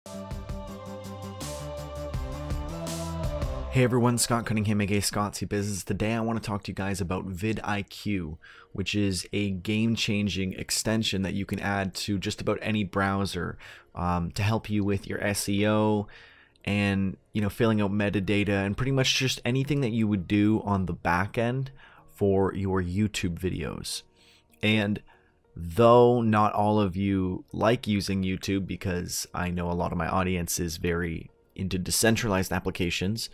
Hey everyone, Scott Cunningham, aka Scotsy Business. Today I want to talk to you guys about VidIQ, which is a game-changing extension that you can add to just about any browser to help you with your SEO and filling out metadata and pretty much just anything that you would do on the back end for your YouTube videos. And though not all of you like using YouTube, because I know a lot of my audience is very into decentralized applications,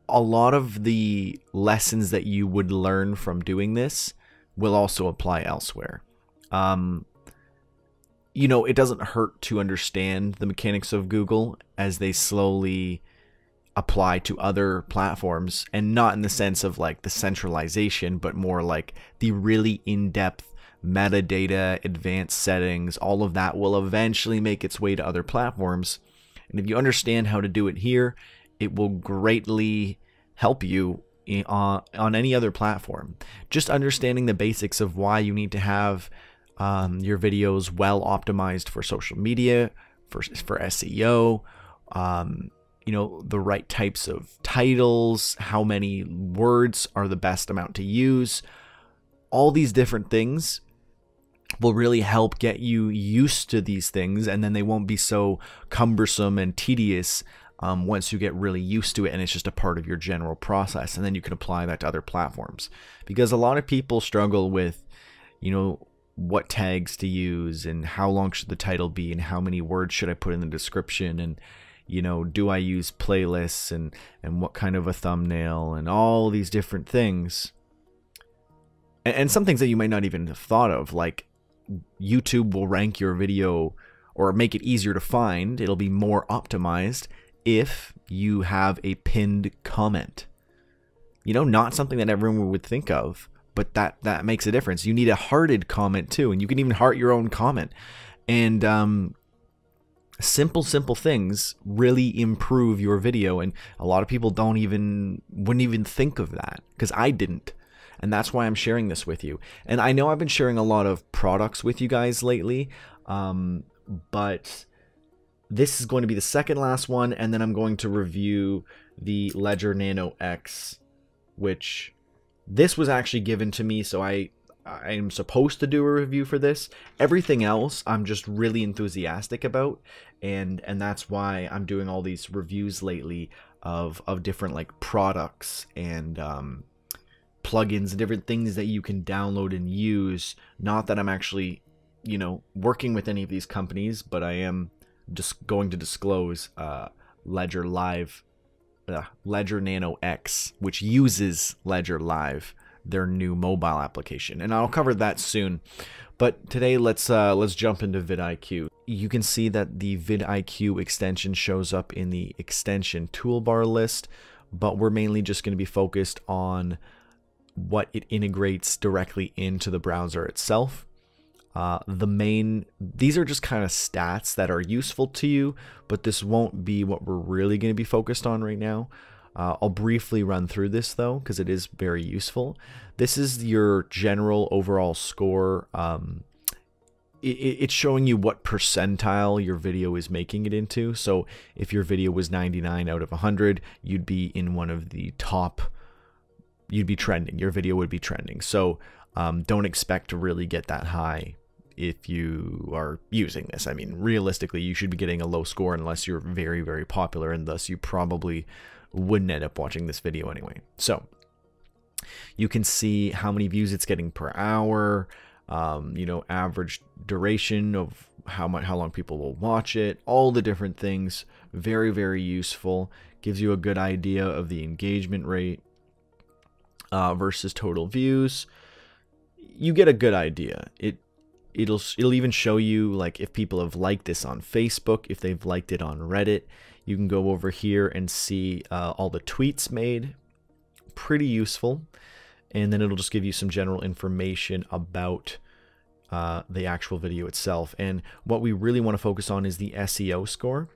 a lot of the lessons that you would learn from doing this will also apply elsewhere. It doesn't hurt to understand the mechanics of Google as they slowly apply to other platforms, and not in the sense of like the centralization, but more like the really in-depth metadata, advanced settings. All of that will eventually make its way to other platforms. And if you understand how to do it here, it will greatly help you on any other platform. Just understanding the basics of why you need to have your videos well optimized for social media, for SEO, the right types of titles, how many words are the best amount to use. All these different things will really help get you used to these things, and then they won't be so cumbersome and tedious once you get really used to it and it's just a part of your general process, and then you can apply that to other platforms. Because a lot of people struggle with what tags to use and how long should the title be and how many words should I put in the description, and do I use playlists and what kind of a thumbnail, and all these different things, and some things that you might not even have thought of, like YouTube will rank your video or make it easier to find. It'll be more optimized if you have a pinned comment. Not something that everyone would think of, but that makes a difference. You need a hearted comment too, and you can even heart your own comment. And simple things really improve your video, and a lot of people wouldn't even think of that, because I didn't. And that's why I'm sharing this with you. And I know I've been sharing a lot of products with you guys lately, but this is going to be the second last one, and then I'm going to review the Ledger Nano X, which this was actually given to me, so I am supposed to do a review for this. Everything else I'm just really enthusiastic about, and that's why I'm doing all these reviews lately of different like products and plugins and different things that you can download and use. Not that I'm actually working with any of these companies, but I am just going to disclose Ledger Nano X, which uses Ledger Live, their new mobile application, and I'll cover that soon. But today let's jump into VidIQ. You can see that the VidIQ extension shows up in the extension toolbar list, but we're mainly just going to be focused on what it integrates directly into the browser itself. These are just kind of stats that are useful to you, but this won't be what we're really going to be focused on right now. I'll briefly run through this though, because it is very useful. This is your general overall score. It's showing you what percentile your video is making it into. So if your video was 99 out of 100, you'd be in one of the top. You'd be trending. Your video would be trending. So don't expect to really get that high if you are using this. I mean, realistically, you should be getting a low score unless you're very, very popular, and thus you probably wouldn't end up watching this video anyway. So you can see how many views it's getting per hour, average duration of how long people will watch it, all the different things. Very, very useful. Gives you a good idea of the engagement rate versus total views. You get a good idea. It'll even show you like if people have liked this on Facebook, if they've liked it on Reddit. You can go over here and see all the tweets made. Pretty useful. And then it'll just give you some general information about the actual video itself. And what we really want to focus on is the SEO score.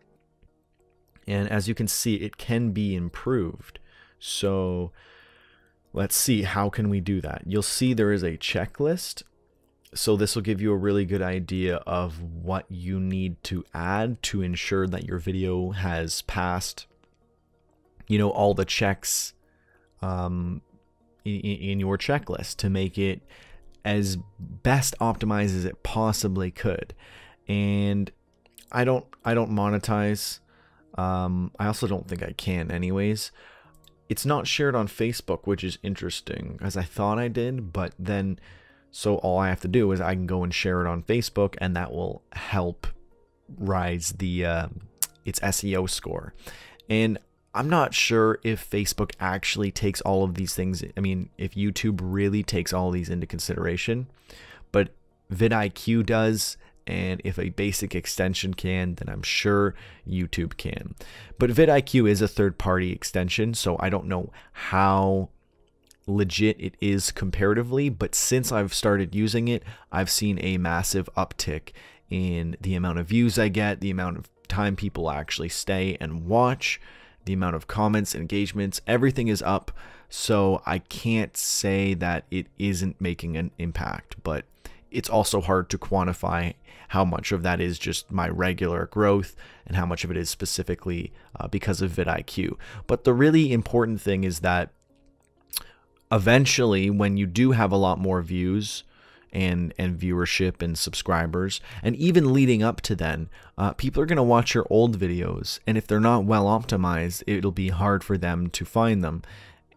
And as you can see, it can be improved. So let's see, how can we do that? You'll see there is a checklist. So this will give you a really good idea of what you need to add to ensure that your video has passed, you know, all the checks in your checklist to make it as best optimized as it possibly could. And I don't monetize. I also don't think I can anyways. It's not shared on Facebook, which is interesting, as I thought I did, but then so all I have to do is I can go and share it on Facebook, and that will help rise the its SEO score. And I'm not sure if Facebook actually takes all of these things. I mean, if YouTube really takes all these into consideration, but VidIQ does. And if a basic extension can, then I'm sure YouTube can. But VidIQ is a third-party extension, so I don't know how legit it is comparatively, but since I've started using it, I've seen a massive uptick in the amount of views I get, the amount of time people actually stay and watch, the amount of comments, engagements, everything is up. So I can't say that it isn't making an impact, but it's also hard to quantify how much of that is just my regular growth and how much of it is specifically because of VidIQ. But the really important thing is that eventually, when you do have a lot more views and viewership and subscribers, and even leading up to then, people are going to watch your old videos, and if they're not well optimized, it'll be hard for them to find them,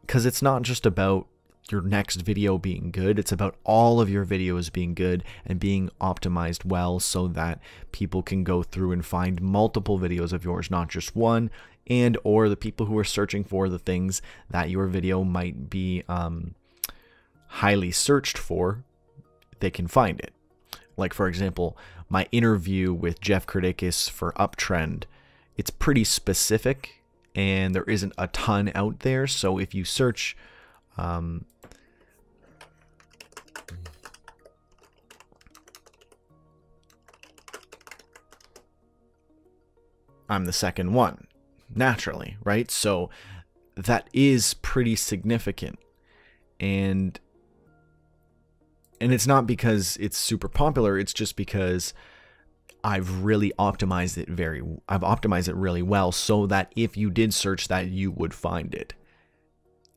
because it's not just about your next video being good, it's about all of your videos being good and being optimized well, so that people can go through and find multiple videos of yours, not just one, and or the people who are searching for the things that your video might be highly searched for, they can find it. Like, for example, my interview with Jeff Kurdakis for Uptrend, it's pretty specific and there isn't a ton out there. So if you search I'm the second one, naturally, right? So that is pretty significant. And it's not because it's super popular, it's just because I've really optimized it I've optimized it really well, so that if you did search that, you would find it.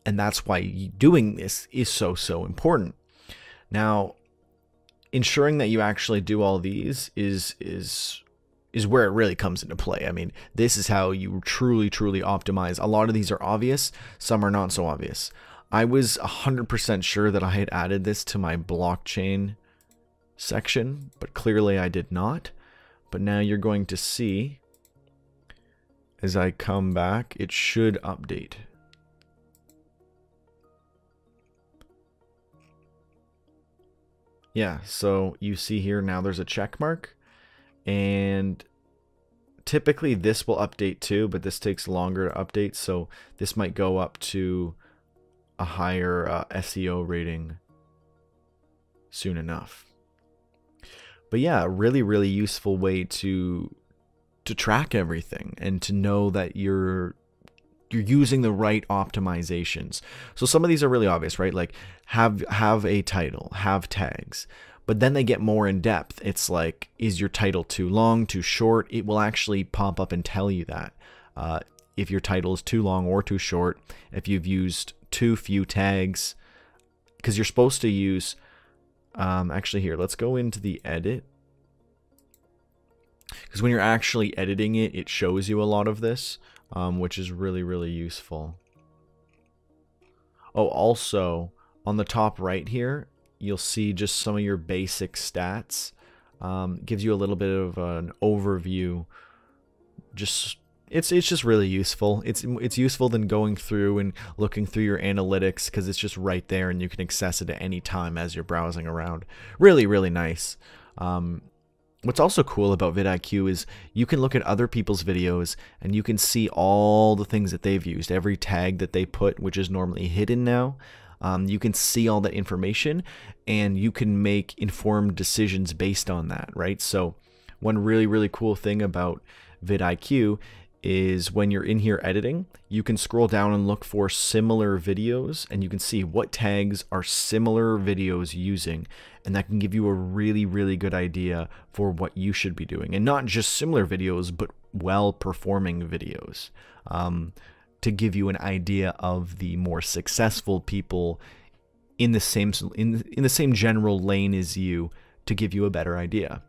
And that's why doing this is so important. Now, ensuring that you actually do all these is where it really comes into play. I mean, this is how you truly optimize. A lot of these are obvious, some are not so obvious. I was 100% sure that I had added this to my blockchain section, but clearly I did not. But now you're going to see, as I come back, it should update. Yeah, so you see here now there's a check mark, and typically this will update too, but this takes longer to update, so this might go up to a higher SEO rating soon enough. But yeah, really useful way to track everything and to know that you're using the right optimizations. So some of these are really obvious, right? Like have a title, have tags. But then they get more in depth. It's like, is your title too long, too short? It will actually pop up and tell you that. If your title is too long or too short, if you've used too few tags, because you're supposed to use, actually here, let's go into the edit. Because when you're actually editing it, it shows you a lot of this, which is really useful. Oh, also, on the top right here, you'll see just some of your basic stats. Gives you a little bit of an overview. It's just really useful. It's useful than going through and looking through your analytics, because it's just right there and you can access it at any time as you're browsing around. Really nice. What's also cool about VidIQ is you can look at other people's videos and you can see all the things that they've used, every tag that they put, which is normally hidden now. You can see all that information and you can make informed decisions based on that, right? So one really cool thing about VidIQ is when you're in here editing, you can scroll down and look for similar videos, and you can see what tags are similar videos using, and that can give you a really, really good idea for what you should be doing. And not just similar videos, but well-performing videos, to give you an idea of the more successful people in the same general lane as you, to give you a better idea.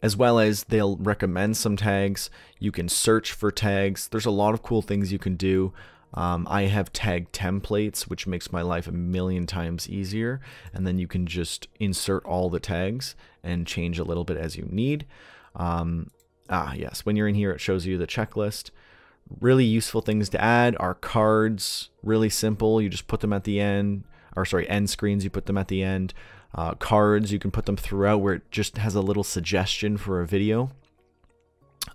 As well as they'll recommend some tags. You can search for tags. There's a lot of cool things you can do. I have tag templates, which makes my life a million times easier. And then you can just insert all the tags and change a little bit as you need. Yes, when you're in here, it shows you the checklist. Really useful things to add are cards. Really simple. You just put them at the end, or sorry, end screens, you put them at the end. Cards, you can put them throughout where it just has a little suggestion for a video.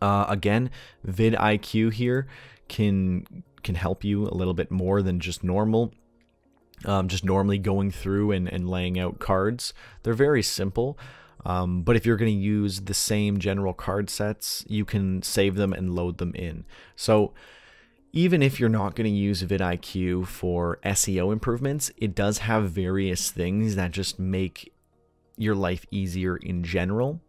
Again, VidIQ here can help you a little bit more than just normal. Just normally going through and laying out cards. They're very simple, but if you're going to use the same general card sets, you can save them and load them in. So even if you're not going to use VidIQ for SEO improvements, it does have various things that just make your life easier in general,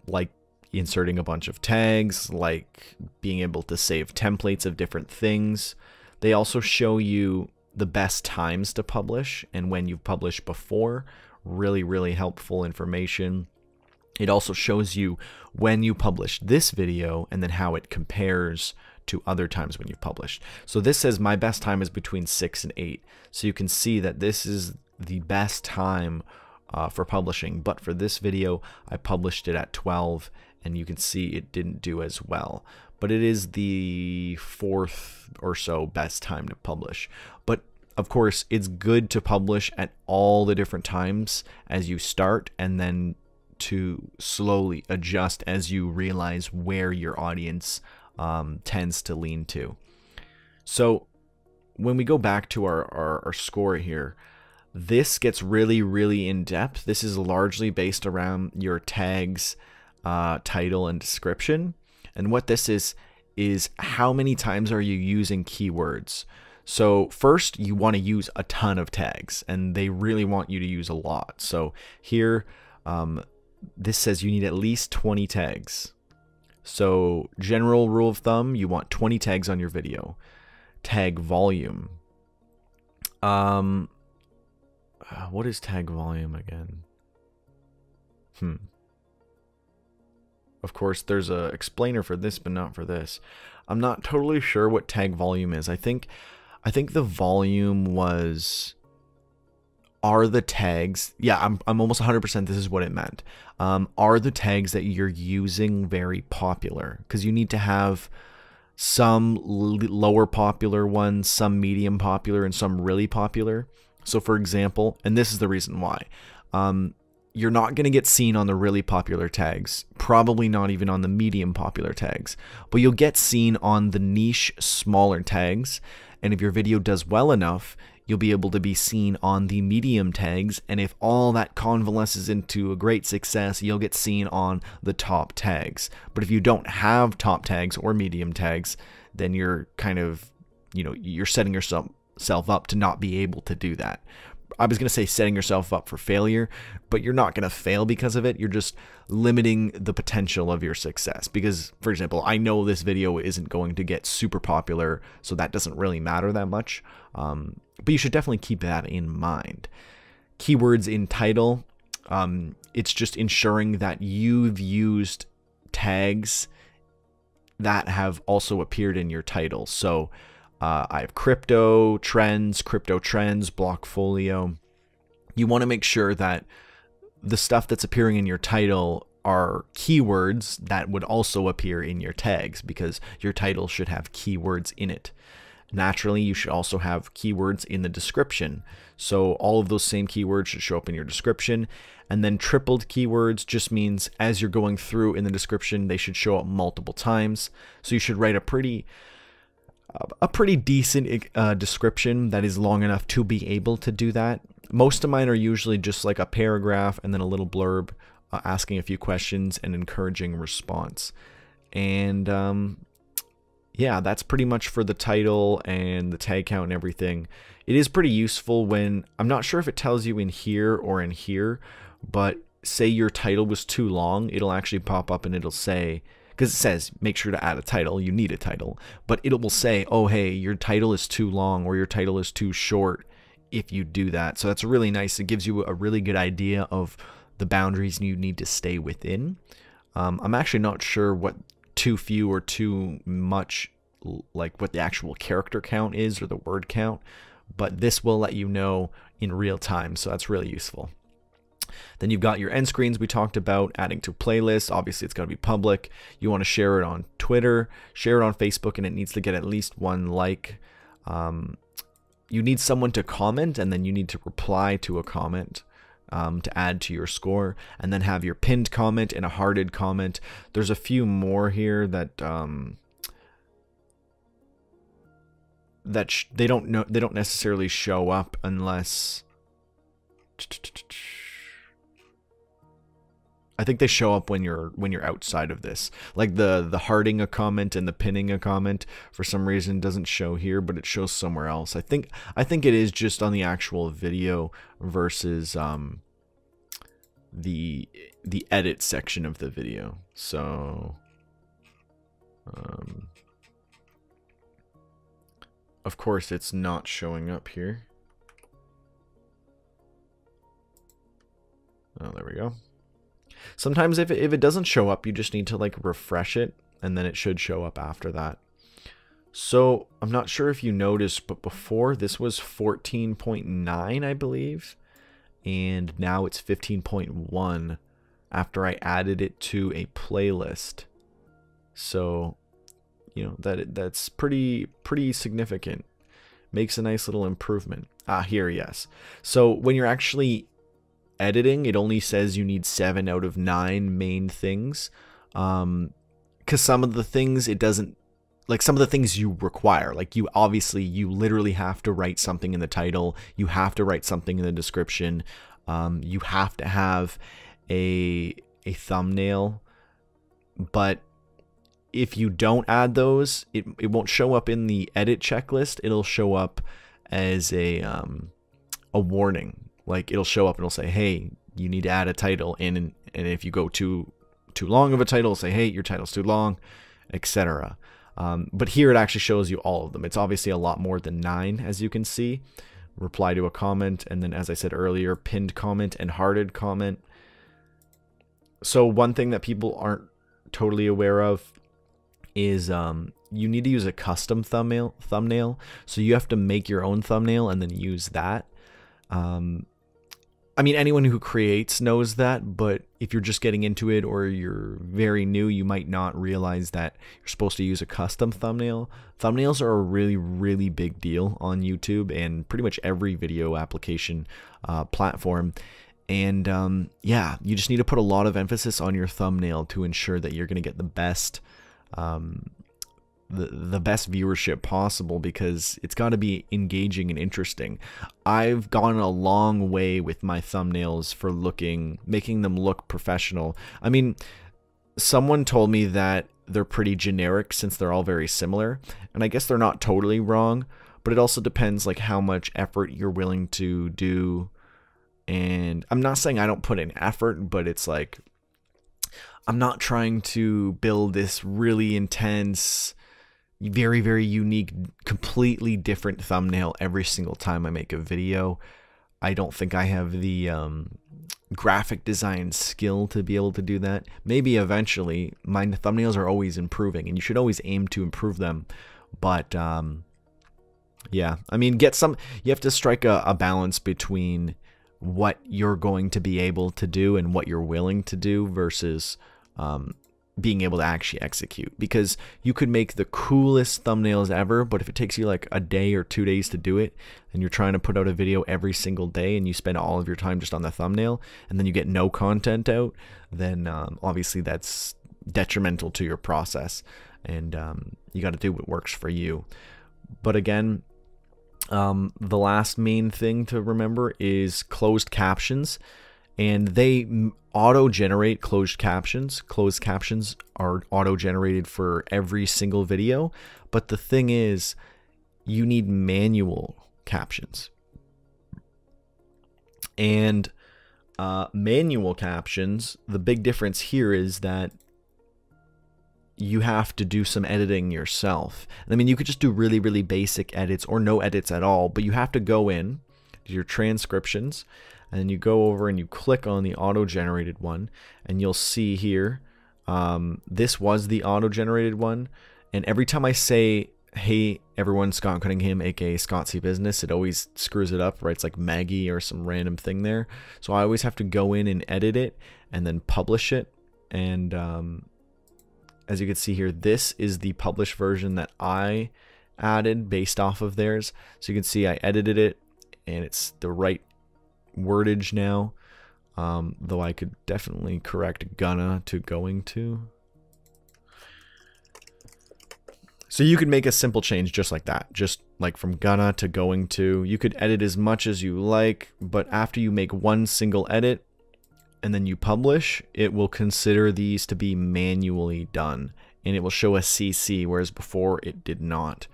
like inserting a bunch of tags, like being able to save templates of different things. They also show you the best times to publish and when you've published before. Really, really helpful information. It also shows you when you published this video and then how it compares to other times when you've published. So this says my best time is between 6 and 8. So you can see that this is the best time for publishing. But for this video, I published it at 12, and you can see it didn't do as well. But it is the 4th or so best time to publish. But of course, it's good to publish at all the different times as you start, and then to slowly adjust as you realize where your audience tends to lean to. So when we go back to our score here, this gets really, really in depth. This is largely based around your tags, title, and description. And what this is how many times are you using keywords? So first, you want to use a ton of tags, and they really want you to use a lot. So here, this says you need at least 20 tags. So general rule of thumb, you want 20 tags on your video. Tag volume. What is tag volume again? Of course, there's a explainer for this, but not for this. I'm not totally sure what tag volume is. I think the volume was, are the tags, yeah, I'm almost 100% this is what it meant. Are the tags that you're using very popular? Because you need to have some lower popular ones, some medium popular, and some really popular. So for example, and this is the reason why, you're not going to get seen on the really popular tags, probably not even on the medium popular tags, but you'll get seen on the niche smaller tags. And if your video does well enough, you'll be able to be seen on the medium tags. And if all that convalesces into a great success, you'll get seen on the top tags. But if you don't have top tags or medium tags, then you're kind of, you're setting yourself up to not be able to do that. I was going to say setting yourself up for failure, but you're not going to fail because of it. You're just limiting the potential of your success. Because, for example, I know this video isn't going to get super popular, so that doesn't really matter that much. But you should definitely keep that in mind. Keywords in title, it's just ensuring that you've used tags that have also appeared in your title. So I have crypto trends, Blockfolio. You want to make sure that the stuff that's appearing in your title are keywords that would also appear in your tags, because your title should have keywords in it. Naturally, you should also have keywords in the description. So all of those same keywords should show up in your description. And then tripled keywords just means as you're going through in the description, they should show up multiple times. So you should write a pretty decent description that is long enough to be able to do that. Most of mine are usually just like a paragraph and then a little blurb asking a few questions and encouraging response. And yeah, that's pretty much for the title and the tag count and everything. It is pretty useful when, I'm not sure if it tells you in here or in here, but say your title was too long, it'll actually pop up and it'll say, because it says make sure to add a title, you need a title, but it will say, oh hey, your title is too long or your title is too short if you do that. So that's really nice. It gives you a really good idea of the boundaries you need to stay within. I'm actually not sure what too few or too much, like what the actual character count is or the word count, but this will let you know in real time, so that's really useful. Then you've got your end screens we talked about, adding to playlists. Obviously it's got to be public. You want to share it on Twitter, share it on Facebook, and it needs to get at least 1 like. You need someone to comment, and then you need to reply to a comment to add to your score, and then have your pinned comment and a hearted comment. There's a few more here that they don't necessarily show up unless I think they show up when you're outside of this. Like the hearting a comment and the pinning a comment for some reason doesn't show here, but it shows somewhere else. I think it is just on the actual video versus the edit section of the video. So of course it's not showing up here. Oh, there we go. Sometimes if it doesn't show up, you just need to like refresh it, and then it should show up after that. So I'm not sure if you noticed, but before this was 14.9, I believe, and now it's 15.1 after I added it to a playlist. So, you know, that's pretty significant. Makes a nice little improvement. Ah, here, yes. So when you're actually editing, it only says you need 7 out of 9 main things, because some of the things it doesn't, like some of the things you require, like you literally have to write something in the title, you have to write something in the description, you have to have a thumbnail. But if you don't add those, it won't show up in the edit checklist. It'll show up as a warning. Like it'll show up and it'll say, hey, you need to add a title in, and if you go too long of a title, it'll say, hey, your title's too long, etc. But here it actually shows you all of them. It's obviously a lot more than 9, as you can see. Reply to a comment, and then, as I said earlier, pinned comment and hearted comment. So one thing that people aren't totally aware of is you need to use a custom thumbnail. So you have to make your own thumbnail and then use that. I mean, anyone who creates knows that, but if you're just getting into it or you're very new, you might not realize that you're supposed to use a custom thumbnail. Thumbnails are a really big deal on YouTube and pretty much every video application platform. And yeah, you just need to put a lot of emphasis on your thumbnail to ensure that you're going to get the best the best viewership possible, because it's got to be engaging and interesting. I've gone a long way with my thumbnails for making them look professional. I mean, someone told me that they're pretty generic since they're all very similar, and I guess they're not totally wrong, but it also depends like how much effort you're willing to do. And I'm not saying I don't put in effort, but it's like I'm not trying to build this really intense, very unique, completely different thumbnail every single time I make a video. I don't think I have the graphic design skill to be able to do that. Maybe eventually. My thumbnails are always improving, and you should always aim to improve them. But yeah, I mean, you have to strike a balance between what you're going to be able to do and what you're willing to do versus being able to actually execute. Because you could make the coolest thumbnails ever, but if it takes you like a day or 2 days to do it, and you're trying to put out a video every single day and you spend all of your time just on the thumbnail, and then you get no content out, then obviously that's detrimental to your process, and you got to do what works for you. But again, the last main thing to remember is closed captions. And they auto-generate closed captions. Closed captions are auto-generated for every single video, but the thing is, you need manual captions. And manual captions, the big difference here is that you have to do some editing yourself. I mean, you could just do really, really basic edits or no edits at all, but you have to go in to your transcriptions, and then you go over and you click on the auto-generated one, and you'll see here, this was the auto-generated one. And every time I say, hey everyone, Scott Cunningham, aka Scott C Business, it always screws it up, right? It's like Maggie or some random thing there. So I always have to go in and edit it and then publish it. And as you can see here, this is the published version that I added based off of theirs. So you can see I edited it and it's the right wordage now, though I could definitely correct gonna to going to. So you could make a simple change just like that, just like from gonna to going to. You could edit as much as you like, but after you make one single edit and then you publish, it will consider these to be manually done, and it will show a CC, whereas before it did not.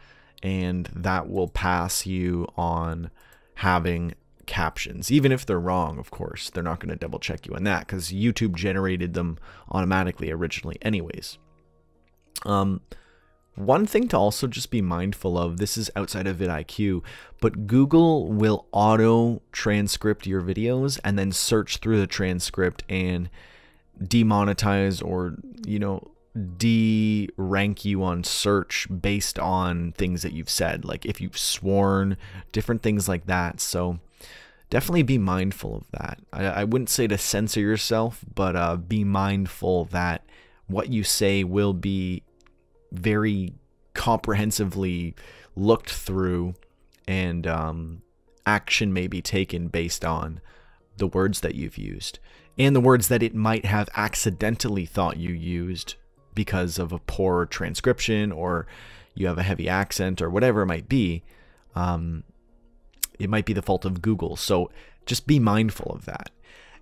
And that will pass you on having captions, even if they're wrong. Of course, they're not going to double check you on that because YouTube generated them automatically originally anyways. One thing to also just be mindful of, this is outside of VidIQ, but Google will auto transcript your videos and then search through the transcript and demonetize or, you know, de-rank you on search based on things that you've said, like if you've sworn, different things like that. So definitely be mindful of that. I wouldn't say to censor yourself, but be mindful that what you say will be very comprehensively looked through, and action may be taken based on the words that you've used and the words that it might have accidentally thought you used because of a poor transcription, or you have a heavy accent, or whatever it might be. It might be the fault of Google. So just be mindful of that.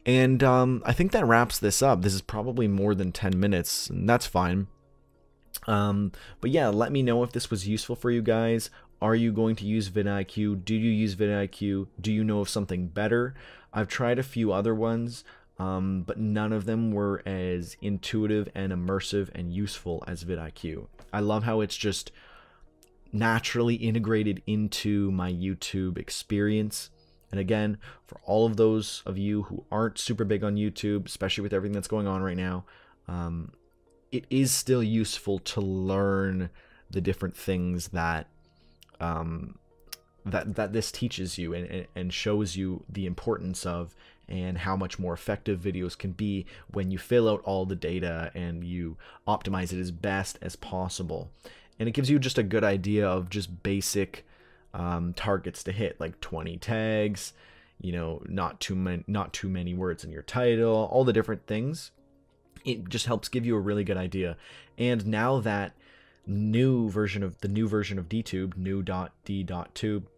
And I think that wraps this up. This is probably more than 10 minutes, and that's fine. But yeah, let me know if this was useful for you guys. Are you going to use VidIQ? Do you use VidIQ? Do you know of something better? I've tried a few other ones, but none of them were as intuitive and immersive and useful as VidIQ. I love how it's just naturally integrated into my YouTube experience. And again, for all of those of you who aren't super big on YouTube, especially with everything that's going on right now, it is still useful to learn the different things that that this teaches you and shows you the importance of, and how much more effective videos can be when you fill out all the data and you optimize it as best as possible. And it gives you just a good idea of just basic targets to hit, like 20 tags, you know, not too many words in your title, all the different things. It just helps give you a really good idea. And now that the new version of DTube, new.d.tube,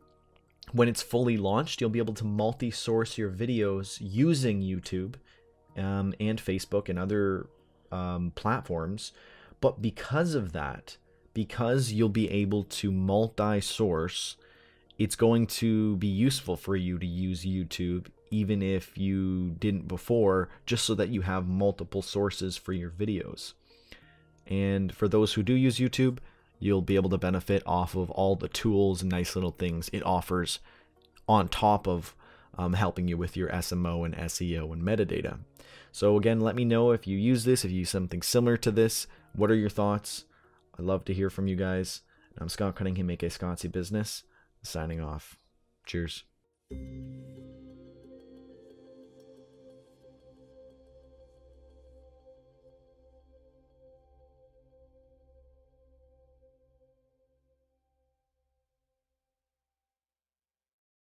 when it's fully launched, you'll be able to multi-source your videos using YouTube and Facebook and other platforms. But because of that, because you'll be able to multi-source, it's going to be useful for you to use YouTube, even if you didn't before, just so that you have multiple sources for your videos. And for those who do use YouTube, you'll be able to benefit off of all the tools and nice little things it offers on top of helping you with your SMO and SEO and metadata. So again, let me know if you use this, if you use something similar to this. What are your thoughts? I'd love to hear from you guys. I'm Scott Cunningham, aka Scott C Business, signing off. Cheers.